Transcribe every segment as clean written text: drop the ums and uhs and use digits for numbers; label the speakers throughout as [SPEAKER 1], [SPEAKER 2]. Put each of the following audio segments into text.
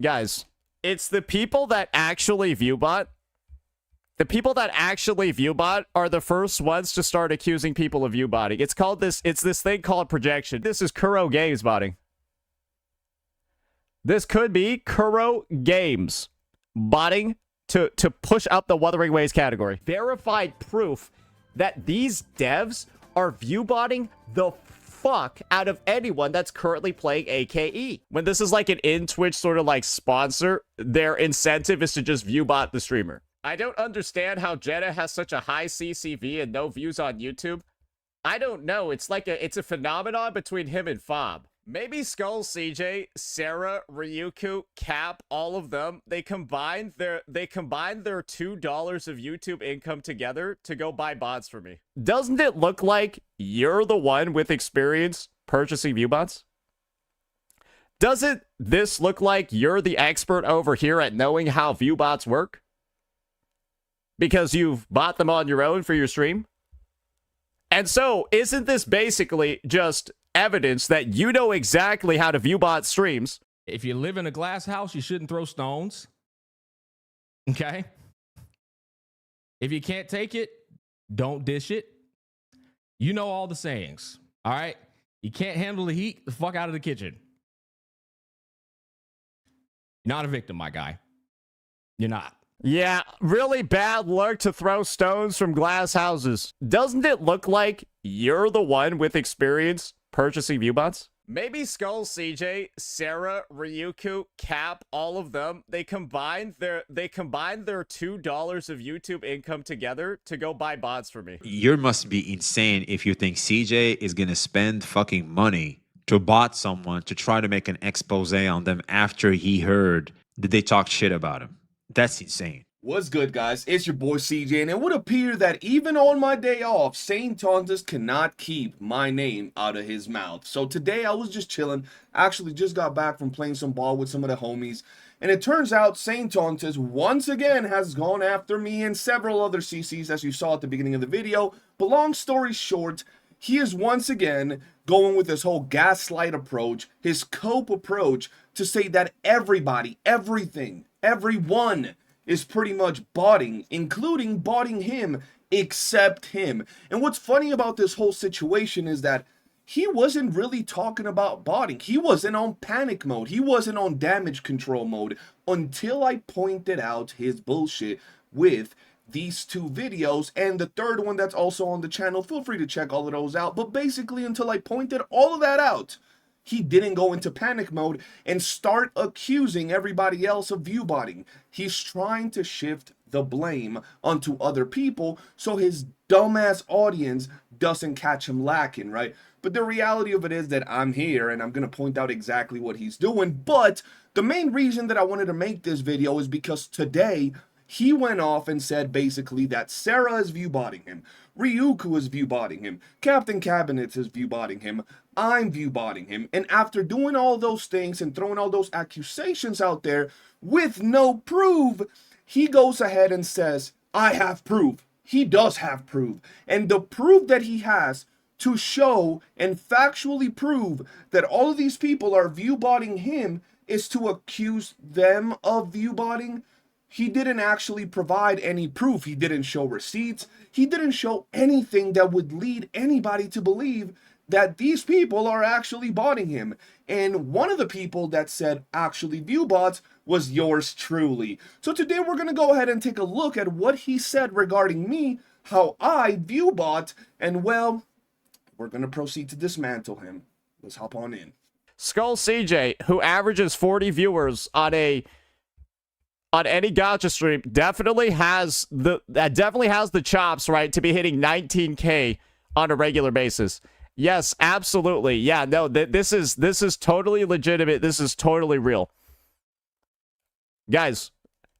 [SPEAKER 1] Guys, it's the people that actually viewbot. The people that actually viewbot are the first ones to start accusing people of viewbotting. It's this thing called projection. This is Kuro Games botting. This could be Kuro Games botting to push up the Wuthering Ways category. Verified proof that these devs are viewbotting the fuck out of anyone that's currently playing AKE. When this is like an in-Twitch sort of like sponsor, their incentive is to just viewbot the streamer. I don't understand how Jenna has such a high CCV and no views on YouTube. I don't know. It's a phenomenon between him and Fob. Maybe Skull CJ, Sarah, Ryuku, Cap, all of them, they combined their $2 of YouTube income together to go buy bots for me. Doesn't it look like you're the one with experience purchasing viewbots? Doesn't this look like you're the expert over here at knowing how viewbots work? Because you've bought them on your own for your stream? And so, isn't this basically just evidence that you know exactly how to viewbot streams?
[SPEAKER 2] If you live in a glass house, you shouldn't throw stones. Okay? If you can't take it, don't dish it. You know all the sayings. All right? You can't handle the heat, the fuck out of the kitchen. You're not a victim, my guy. You're not.
[SPEAKER 1] Yeah, really bad luck to throw stones from glass houses. Doesn't it look like you're the one with experience purchasing viewbots? Maybe Skull CJ, Sarah, Ryuku, Cap, all of them, they combined their $2 of YouTube income together to go buy bots for me.
[SPEAKER 3] You must be insane if you think CJ is gonna spend fucking money to bot someone to try to make an expose on them after he heard that they talked shit about him. That's insane.
[SPEAKER 4] What's good, guys? It's your boy CJ, and it would appear that even on my day off, Saintontas cannot keep my name out of his mouth. So today I was just chilling, actually just got back from playing some ball with some of the homies, and it turns out Saintontas once again has gone after me and several other CCs, as you saw at the beginning of the video. But long story short, he is once again going with this whole gaslight approach, his cope approach, to say that everybody, everything, everyone is pretty much botting, including botting him, except him. And what's funny about this whole situation is that he wasn't really talking about botting. He wasn't on panic mode. He wasn't on damage control mode until I pointed out his bullshit with these two videos and the third one that's also on the channel. Feel free to check all of those out. But basically, until I pointed all of that out, he didn't go into panic mode and start accusing everybody else of viewbotting. He's trying to shift the blame onto other people so his dumbass audience doesn't catch him lacking, right? But the reality of it is that I'm here and I'm going to point out exactly what he's doing. But the main reason that I wanted to make this video is because today he went off and said basically that Sarah is viewbotting him, Ryuku is viewbotting him, Captain Cabinets is viewbotting him, I'm viewbotting him. And after doing all those things and throwing all those accusations out there with no proof, he goes ahead and says, I have proof. He does have proof. And the proof that he has to show and factually prove that all of these people are viewbotting him is to accuse them of viewbotting. He didn't actually provide any proof. He didn't show receipts. He didn't show anything that would lead anybody to believe that these people are actually botting him. And one of the people that said actually view bots was yours truly. So today we're going to go ahead and take a look at what he said regarding me, how I view bot, and well, we're going to proceed to dismantle him. Let's hop on in.
[SPEAKER 1] Skull CJ, who averages 40 viewers on any gacha stream, definitely has the chops, right, to be hitting 19K on a regular basis. Yes, absolutely. Yeah, no, this is totally legitimate. This is totally real. Guys,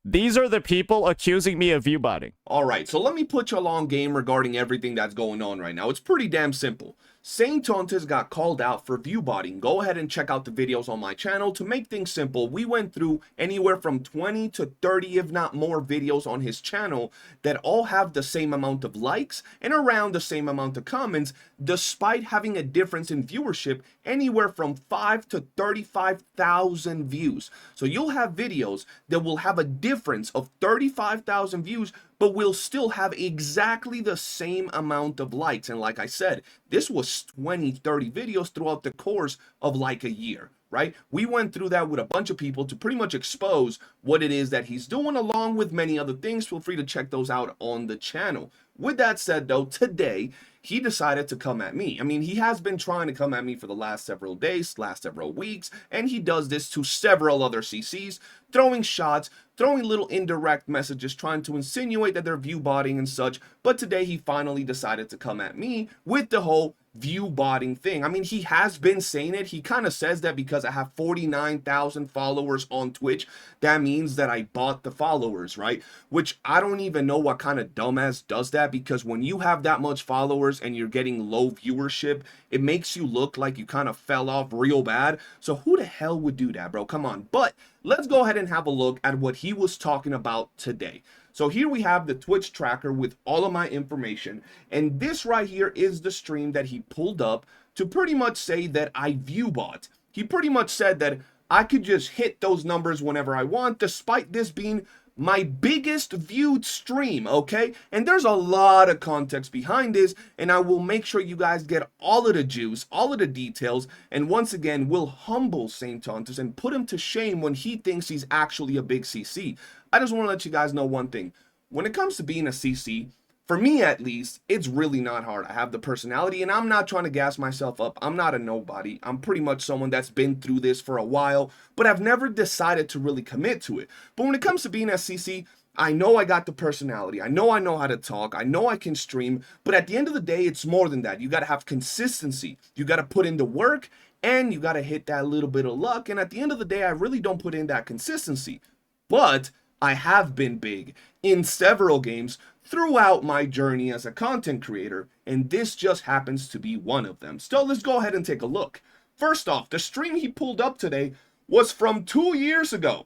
[SPEAKER 1] these are the people accusing me of viewbotting.
[SPEAKER 4] Alright, so let me put you all on game regarding everything that's going on right now. It's pretty damn simple. Saintontas got called out for viewbotting. Go ahead and check out the videos on my channel. To make things simple, we went through anywhere from 20 to 30, if not more, videos on his channel that all have the same amount of likes and around the same amount of comments, despite having a difference in viewership anywhere from 5 to 35,000 views. So you'll have videos that will have a difference of 35,000 views, but will still have exactly the same amount of likes. And like I said, this was 20, 30 videos throughout the course of like a year, right? We went through that with a bunch of people to pretty much expose what it is that he's doing, along with many other things. Feel free to check those out on the channel. With that said, though, today he decided to come at me. I mean, he has been trying to come at me for the last several days, last several weeks, and he does this to several other CCs, throwing shots, throwing little indirect messages, trying to insinuate that they're view botting and such. But today he finally decided to come at me with the whole view botting thing. I mean, he has been saying it. He kind of says that because I have 49,000 followers on Twitch, that means that I bought the followers, right? Which I don't even know what kind of dumbass does that, because when you have that much followers and you're getting low viewership, it makes you look like you kind of fell off real bad. So who the hell would do that, bro? Come on. But let's go ahead and have a look at what he was talking about today. So here we have the Twitch tracker with all of my information, and this right here is the stream that he pulled up to pretty much say that I view bot. He pretty much said that I could just hit those numbers whenever I want, despite this being my biggest viewed stream, okay? And there's a lot of context behind this, and I will make sure you guys get all of the juice, all of the details, and once again, will humble Saintontas and put him to shame when he thinks he's actually a big CC. I just want to let you guys know one thing. When it comes to being a CC, for me at least, it's really not hard. I have the personality, and I'm not trying to gas myself up. I'm not a nobody. I'm pretty much someone that's been through this for a while, but I've never decided to really commit to it. But when it comes to being a CC, I know I got the personality. I know how to talk. I know I can stream. But at the end of the day, it's more than that. You got to have consistency. You got to put in the work, and you got to hit that little bit of luck. And at the end of the day, I really don't put in that consistency. But I have been big in several games throughout my journey as a content creator, and this just happens to be one of them. So let's go ahead and take a look. First off, the stream he pulled up today was from 2 years ago.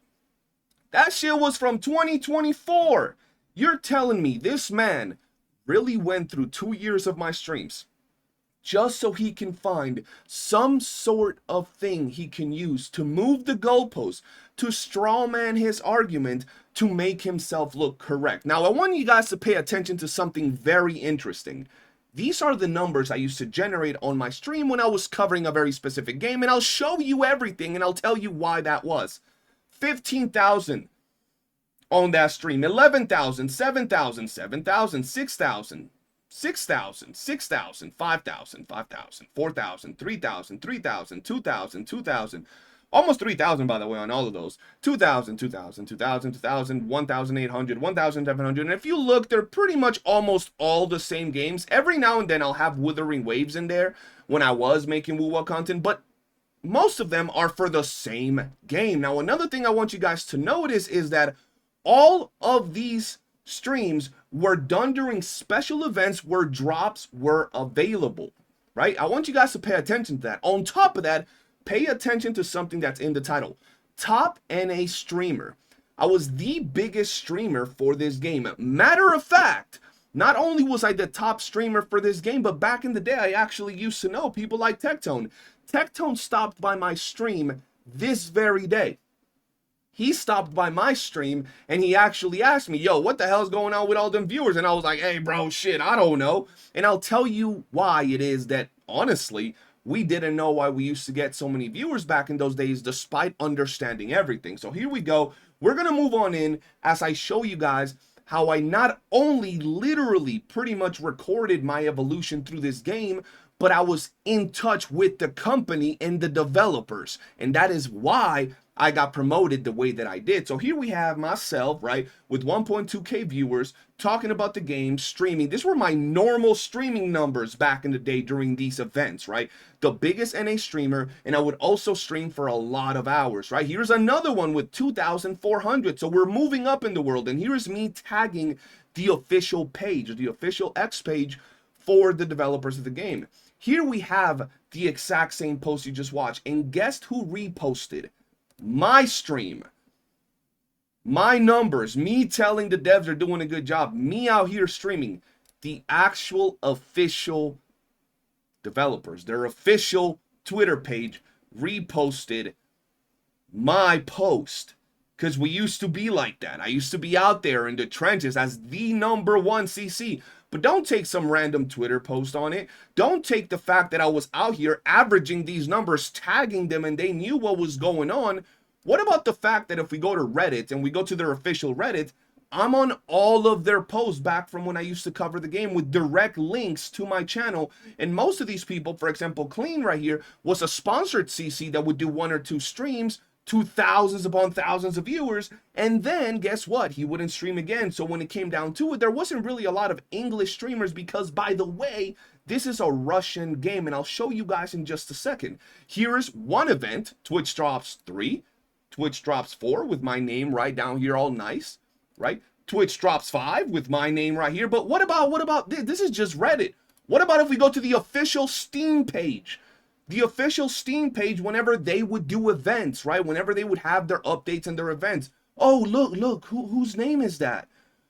[SPEAKER 4] That shit was from 2024. You're telling me this man really went through 2 years of my streams just so he can find some sort of thing he can use to move the goalposts, to strawman his argument, to make himself look correct. Now, I want you guys to pay attention to something very interesting. These are the numbers I used to generate on my stream when I was covering a very specific game, and I'll show you everything, and I'll tell you why that was. 15,000 on that stream, 11,000, 7,000, 7,000, 6,000, 6,000, 6,000, 5,000, 5,000, 4,000, 3,000, 3,000, 2,000, 2,000, almost 3,000 by the way on all of those. 2,000, 2,000, 2,000, 2,000, 1,800, 1,700. And if you look, they're pretty much almost all the same games. Every now and then I'll have Wuthering waves in there when I was making woo-wah content, but most of them are for the same game. Now, another thing I want you guys to notice is that all of these streams were done during special events where drops were available, right? I want you guys to pay attention to that. On top of that, pay attention to something that's in the title. Top NA streamer. I was the biggest streamer for this game. Matter of fact, not only was I the top streamer for this game, but back in the day, I actually used to know people like Tectone. Tectone stopped by my stream this very day. He stopped by my stream and he actually asked me, yo, what the hell's going on with all them viewers? And I was like, hey, bro, shit, I don't know. And I'll tell you why it is that, honestly, we didn't know why we used to get so many viewers back in those days, despite understanding everything. So here we go. We're going to move on in as I show you guys how I not only literally pretty much recorded my evolution through this game, but I was in touch with the company and the developers. And that is why I got promoted the way that I did. So here we have myself, right, with 1.2K viewers talking about the game, streaming. These were my normal streaming numbers back in the day during these events, right? The biggest NA streamer, and I would also stream for a lot of hours, right? Here's another one with 2,400. So we're moving up in the world, and here's me tagging the official page, the official X page for the developers of the game. Here we have the exact same post you just watched. And guess who reposted? My stream. My numbers. Me telling the devs are doing a good job. Me out here streaming. The actual official developers, their official Twitter page reposted my post. Because we used to be like that. I used to be out there in the trenches as the #1 CC. But don't take some random Twitter post on it. Don't take the fact that I was out here averaging these numbers, tagging them, and they knew what was going on. What about the fact that if we go to Reddit and we go to their official Reddit, I'm on all of their posts back from when I used to cover the game with direct links to my channel. And most of these people, for example, Clean right here, was a sponsored CC that would do 1 or 2 streams to thousands upon thousands of viewers, and then guess what, he wouldn't stream again. So when it came down to it, there wasn't really a lot of English streamers, because by the way, this is a Russian game, and I'll show you guys in just a second. Here's one event. Twitch drops 3, Twitch drops 4 with my name right down here, all nice, right? Twitch drops 5 with my name right here. But what about this is just Reddit. What about if we go to the official Steam page? The official Steam page, whenever they would do events, right? Whenever they would have their updates and their events. Oh, look, whose name is that?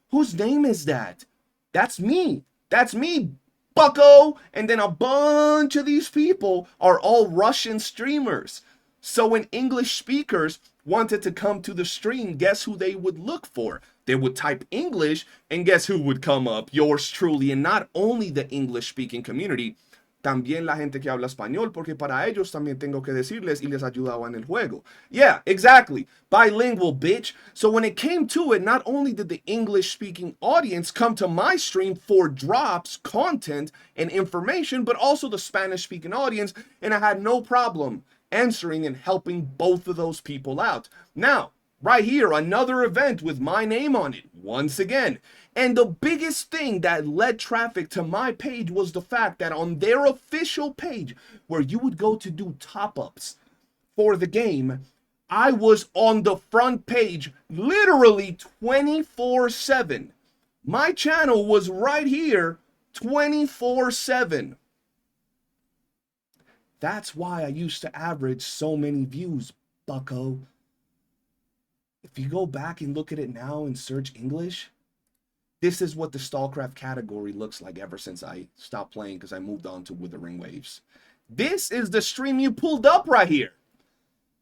[SPEAKER 4] Whose name is that? That's me. That's me, bucko. And then a bunch of these people are all Russian streamers. So when English speakers wanted to come to the stream, guess who they would look for? They would type English, and guess who would come up? Yours truly. And not only the English-speaking community, también la gente que habla español, porque para ellos también tengo que decirles y les ayudaba en el juego. Yeah, exactly. Bilingual, bitch. So when it came to it, not only did the English-speaking audience come to my stream for drops, content, and information, but also the Spanish-speaking audience, and I had no problem answering and helping both of those people out. Now, right here, another event with my name on it, once again. And the biggest thing that led traffic to my page was the fact that on their official page, where you would go to do top-ups for the game, I was on the front page literally 24/7. My channel was right here 24/7. That's why I used to average so many views, bucko. If you go back and look at it now and search English, this is what the StarCraft category looks like ever since I stopped playing because I moved on to Wuthering Waves. This is the stream you pulled up right here.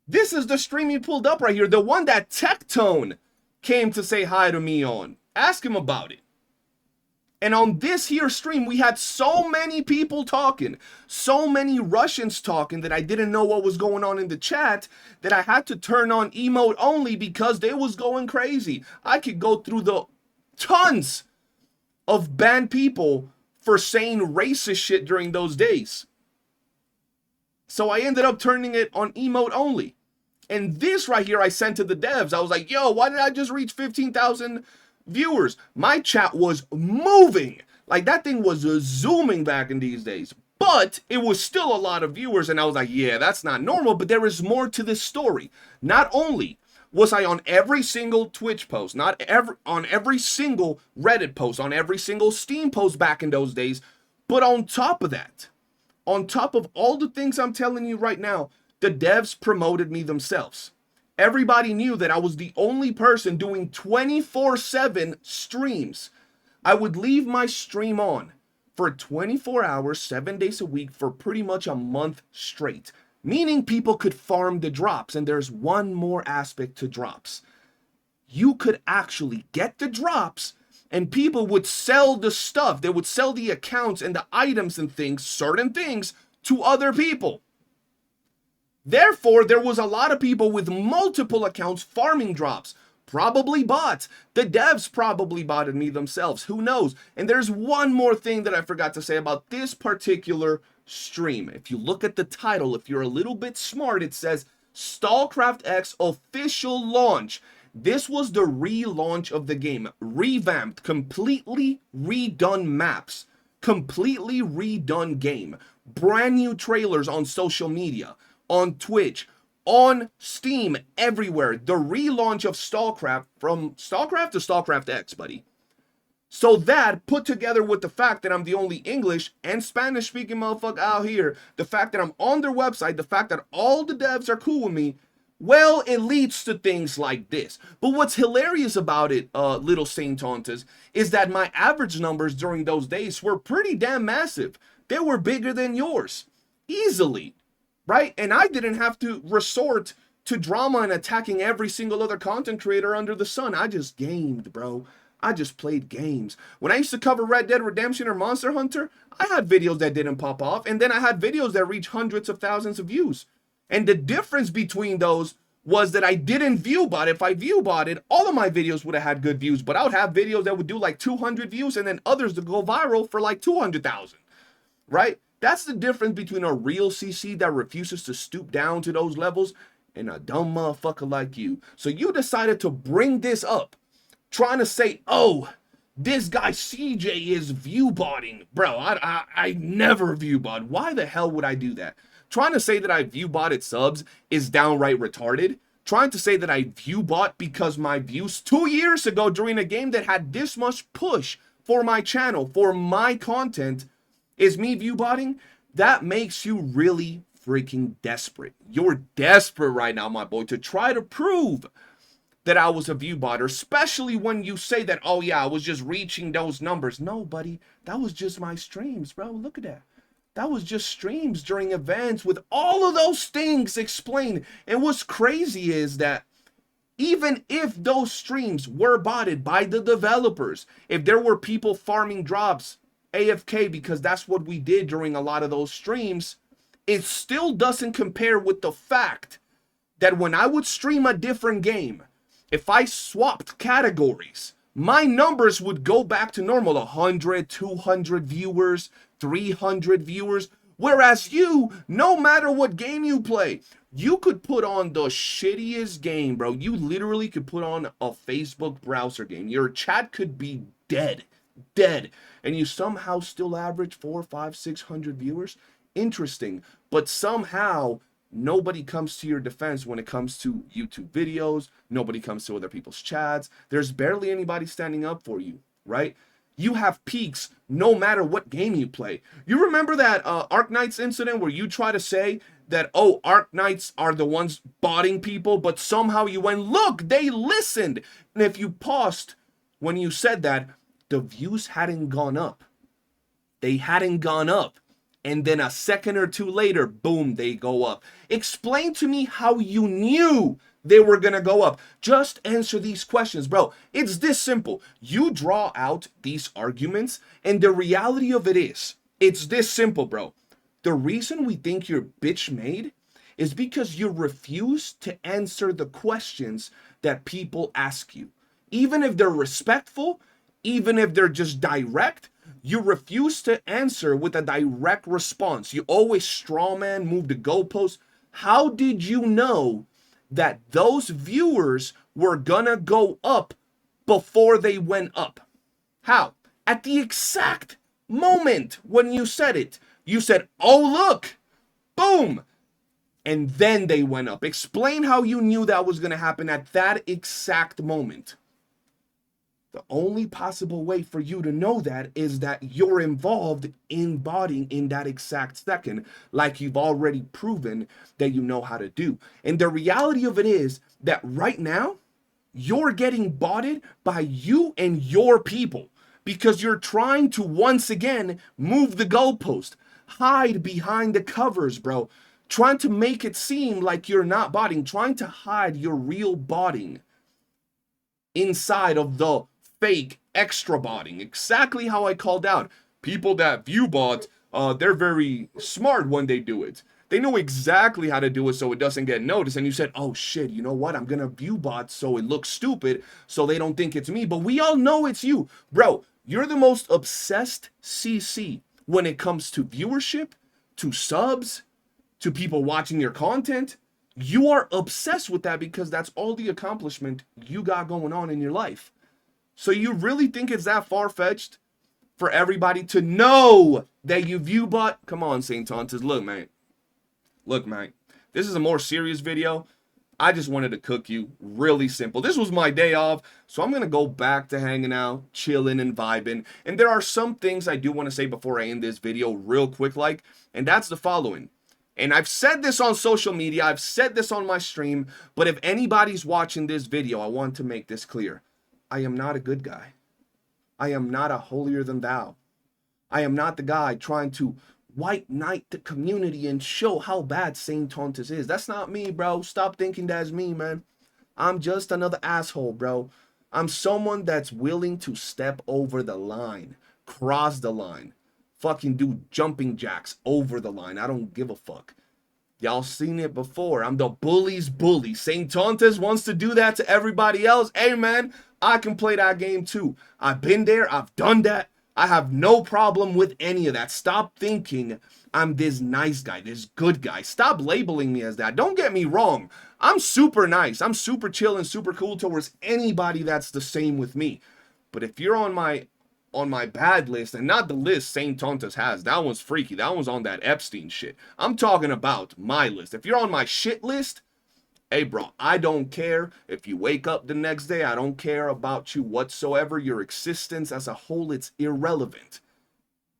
[SPEAKER 4] This is the stream you pulled up right here. The one that Tectone came to say hi to me on. Ask him about it. And on this here stream, we had so many people talking, so many Russians talking that I didn't know what was going on in the chat, that I had to turn on emote only because they was going crazy. I could go through the tons of banned people for saying racist shit during those days. So I ended up turning it on emote only. And this right here I sent to the devs. I was like, yo, why did I just reach 15,000 viewers? My chat was moving. Like, that thing was zooming back in these days. But it was still a lot of viewers, and I was like, yeah, that's not normal. But there is more to this story. Not only was I on every single Twitch post, on every single Reddit post, on every single Steam post back in those days, but on top of that, on top of all the things I'm telling you right now, the devs promoted me themselves. Everybody knew that I was the only person doing 24/7 streams. I would leave my stream on for 24 hours, 7 days a week for pretty much a month straight. Meaning people could farm the drops. And there's one more aspect to drops. You could actually get the drops and people would sell the stuff. They would sell the accounts and the items and things, certain things, to other people. Therefore, there was a lot of people with multiple accounts farming drops. Probably bots. The devs probably botted me themselves. Who knows? And there's one more thing that I forgot to say about this particular stream. If you look at the title, if you're a little bit smart, it says StarCraft X official launch. This was the relaunch of the game. Revamped, completely redone maps, completely redone game. Brand new trailers on social media, on Twitch, on Steam, everywhere. The relaunch of StarCraft, from StarCraft to StarCraft X, buddy. So that, put together with the fact that I'm the only English and Spanish speaking motherfucker out here, the fact that I'm on their website, the fact that all the devs are cool with me, well, it leads to things like this. But what's hilarious about it, little Saintontas, is that my average numbers during those days were pretty damn massive. They were bigger than yours, easily, right? And I didn't have to resort to drama and attacking every single other content creator under the sun. I just gamed, bro. I just played games. When I used to cover Red Dead Redemption or Monster Hunter, I had videos that didn't pop off, and then I had videos that reached hundreds of thousands of views. And the difference between those was that I didn't viewbot. If I viewbotted, all of my videos would have had good views, but I would have videos that would do like 200 views and then others that go viral for like 200,000, right? That's the difference between a real CC that refuses to stoop down to those levels and a dumb motherfucker like you. So you decided to bring this up, trying to say, oh, this guy CJ is viewbotting. Bro, I never viewbot. Why the hell would I do that? Trying to say that I viewbotted subs is downright retarded. Trying to say that I viewbot because my views 2 years ago during a game that had this much push for my channel, for my content, is me viewbotting. That makes you really freaking desperate. You're desperate right now, my boy, to try to prove that I was a viewbotter, especially when you say that, oh yeah, I was just reaching those numbers. No, buddy, that was just my streams, bro. Look at that. That was just streams during events with all of those things explained. And what's crazy is that even if those streams were botted by the developers, if there were people farming drops AFK, because that's what we did during a lot of those streams, it still doesn't compare with the fact that when I would stream a different game, if I swapped categories, my numbers would go back to normal, 100, 200 viewers, 300 viewers. Whereas you, no matter what game you play, you could put on the shittiest game, bro. You literally could put on a Facebook browser game. Your chat could be dead. And you somehow still average 400, 500, 600 viewers. Interesting. But somehow nobody comes to your defense when it comes to YouTube videos. Nobody comes to other people's chats. There's barely anybody standing up for you, right? You have peaks no matter what game you play. You remember that Arc Knights incident where you try to say that, oh, Arc Knights are the ones botting people, but somehow you went, look, they listened. And if you paused when you said that, the views hadn't gone up. They hadn't gone up. And then a second or two later, boom, they go up. Explain to me how you knew they were gonna go up. Just answer these questions, bro. It's this simple. You draw out these arguments, and the reality of it is, it's this simple, bro. The reason we think you're bitch made is because you refuse to answer the questions that people ask you. Even if they're respectful, even if they're just direct, you refuse to answer with a direct response. You always strawman, move the goalposts. How did you know that those viewers were gonna go up before they went up? How? At the exact moment when you said it, you said, oh, look, boom. And then they went up. Explain how you knew that was gonna happen at that exact moment. The only possible way for you to know that is that you're involved in botting in that exact second, like you've already proven that you know how to do. And the reality of it is that right now, you're getting botted by you and your people because you're trying to once again move the goalpost, hide behind the covers, bro. Trying to make it seem like you're not botting, trying to hide your real botting inside of the fake extra botting. Exactly how I called out. People that view bot, they're very smart when they do it. They know exactly how to do it so it doesn't get noticed. And you said, oh shit, you know what? I'm gonna view bot so it looks stupid so they don't think it's me. But we all know it's you. Bro, you're the most obsessed CC when it comes to viewership, to subs, to people watching your content. You are obsessed with that because that's all the accomplishment you got going on in your life. So you really think it's that far-fetched for everybody to know that you viewbot? Come on, Saintontas. Look, man. Look, man. This is a more serious video. I just wanted to cook you. Really simple. This was my day off, so I'm going to go back to hanging out, chilling and vibing. And there are some things I do want to say before I end this video real quick like, and that's the following. And I've said this on social media, I've said this on my stream, but if anybody's watching this video, I want to make this clear. I am not a good guy. I am not a holier than thou. I am not the guy trying to white knight the community and show how bad Saintontas is. That's not me, bro. Stop thinking that's me, man. I'm just another asshole, bro. I'm someone that's willing to step over the line, cross the line, fucking do jumping jacks over the line. I don't give a fuck. Y'all seen it before. I'm the bully's bully. Saintontas wants to do that to everybody else. Hey, man, I can play that game too. I've been there. I've done that. I have no problem with any of that. Stop thinking I'm this nice guy, this good guy. Stop labeling me as that. Don't get me wrong. I'm super nice. I'm super chill and super cool towards anybody that's the same with me. But if you're on my bad list, and not the list Saintontas has, that one's freaky. That one's on that Epstein shit. I'm talking about my list. If you're on my shit list, hey, bro, I don't care if you wake up the next day. I don't care about you whatsoever. Your existence as a whole, it's irrelevant.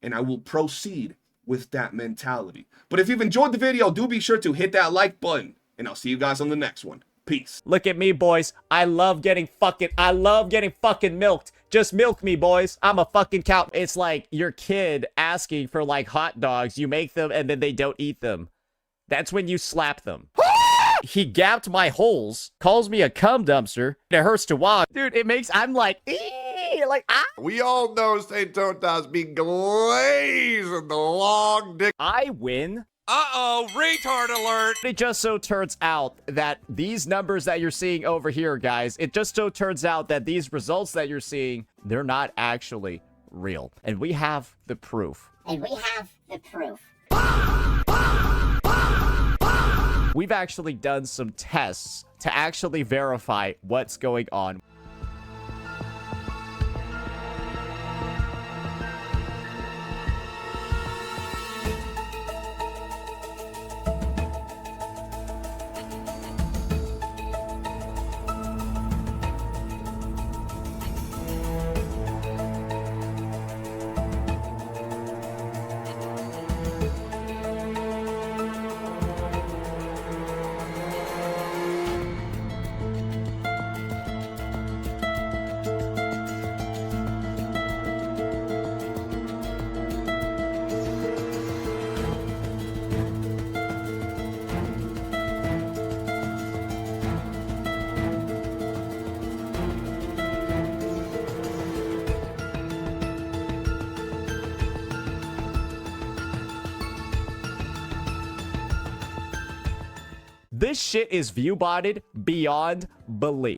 [SPEAKER 4] And I will proceed with that mentality. But if you've enjoyed the video, do be sure to hit that like button. And I'll see you guys on the next one. Peace.
[SPEAKER 1] Look at me, boys. I love getting fucking milked. Just milk me, boys. I'm a fucking cow. It's like your kid asking for like hot dogs. You make them and then they don't eat them. That's when you slap them. He gapped my holes, calls me a cum dumpster. It hurts to watch. Dude, it makes, I'm like, like, ah.
[SPEAKER 5] We all know Saintontas be glazing the long dick.
[SPEAKER 1] I win.
[SPEAKER 5] Uh-oh, retard alert.
[SPEAKER 1] It just so turns out that these numbers that you're seeing over here, guys, it just so turns out that these results that you're seeing, they're not actually real. And we have the proof. We've actually done some tests to actually verify what's going on. This shit is view botted beyond belief.